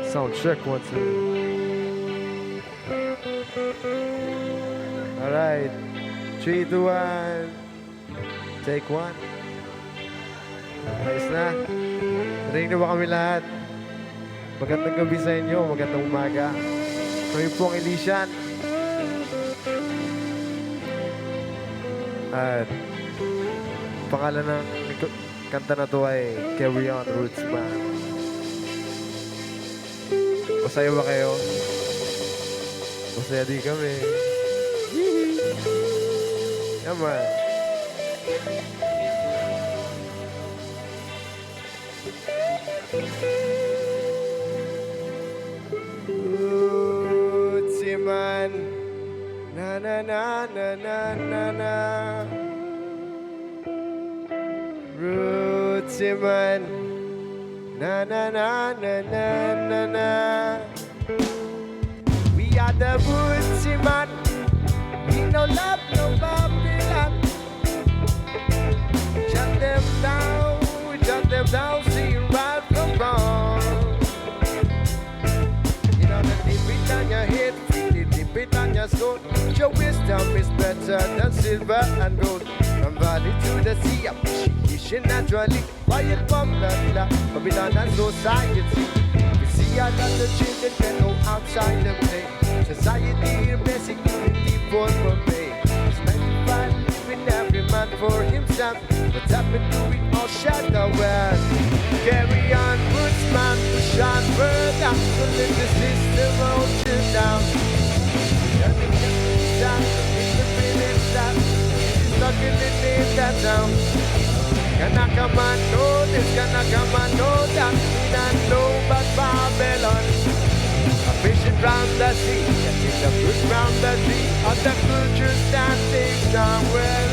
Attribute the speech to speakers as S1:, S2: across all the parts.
S1: Sound check 1, 2. Alright. 3, 2, 1. Take 1. Ayos na. Narinig na ba kami lahat? Magandang gabi sa inyo. Magandang umaga. Kami po ang Elysian. At pangalan ng kanta na to ay Carry On Rootsman. Masaya ba kayo? Masaya din kami. Yaman. Rootsman, na na na na na na na. Rootsman, na na na na na na na. We are the Rootsman. We no love no Babylon. Shut them down, see right from wrong. You know the deep it on your head, feel it deep it on your soul. Your wisdom is better than silver and gold. From valley to the sea, appreciation naturally. Quiet from the land, Babylon and society. We see a lot of children that go outside the play. Society blessing unity for pay. It's 95 living every man for himself. What's happened to it all shut the world. Carry on, Rootsman, push on further. Don't let the system hold you down. Nothing can be done, it's the feeling that it's stuck in the name that down. Gonna come and know this, gonna come and know that. We don't know but Babylon. A vision round the sea, getting the fruit round the tree. Other cultures standing strong well.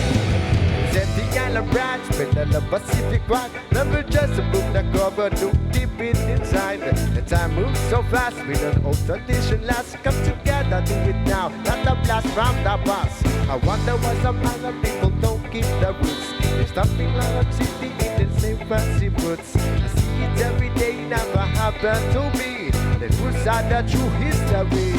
S1: Setting island branch, middle of Pacific Quad. Never just a book that cover, look deep it inside. The time moves so fast, we don't hold tradition last. Come together, do it now, not a blast from the past. I wonder why some other people don't keep the roots. There's nothing like a city in the same fancy roots. I see it every day, never happened to me. The roots are the true history.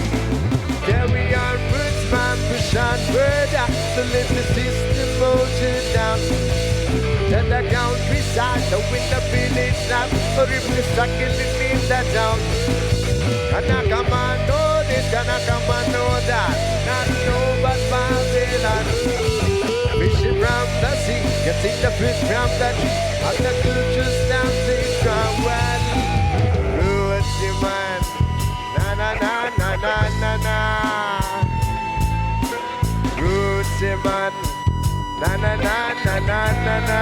S1: Carry on, Rootsman, push on further. To live the system motion down. To the countryside, the winter village now. Or if we're stuck in the town. Gonna come and know this, gonna come and know that. Not know but Babylon. Fishing from the sea, getting the fish from the tree. And the culture's standing strong well. Rootsman, na na na na na na na. Rootsman, na na na na na na na.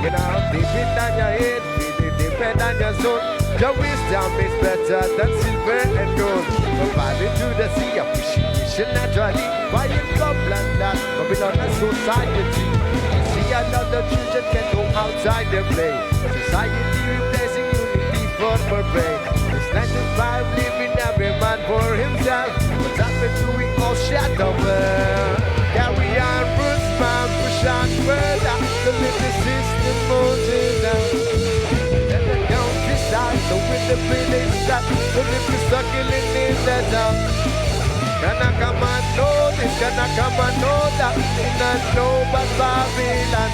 S1: You know, deep it on your head, feel it deep it on your soul. Your wisdom is better than silver and gold. From valley to the sea, appreciation naturally. Quiet Copland that Babylon and society. You see a lot of children can go outside and play. Society replacing unity for purpose. It's 9 to 5, living every man for himself. What's happened to we all shadow world? Carry on, Rootsman, push on further. To live the system motion down. Let the countryside, the winter village stop. The river stuck in the town. Gonna come and know this, gonna come and know that. We not know but Babylon.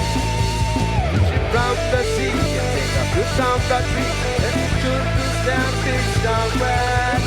S1: Pushing from the sea, take a fruit down the tree. And it's good to stand big somewhere.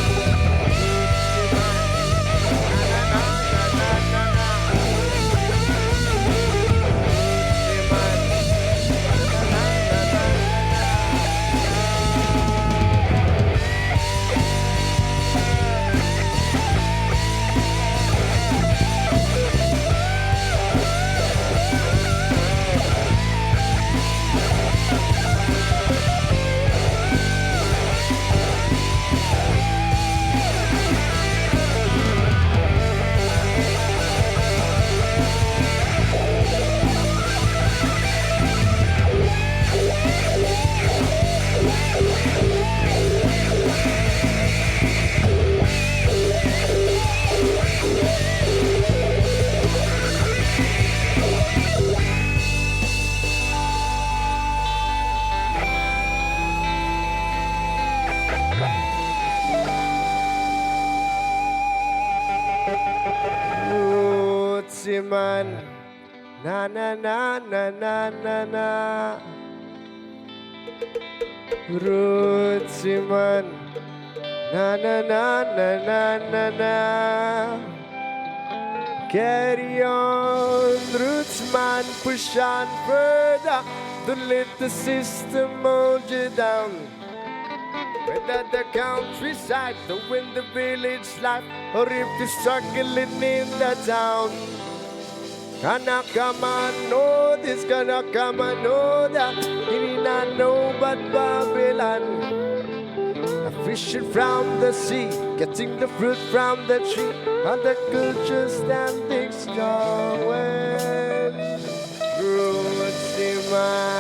S1: man. Na na na na na na na. Rootsman. Na na na na na na na. Carry on, Rootsman, push on further. Don't let the system hold you down. Whether the countryside, or in the village life, or if you're struggling in the town. Gonna come and know this, gonna come and know that. You need not know but Babylon. Fishing from the sea, getting the fruit from the tree, and the culture standing strong. Well, Rootsman.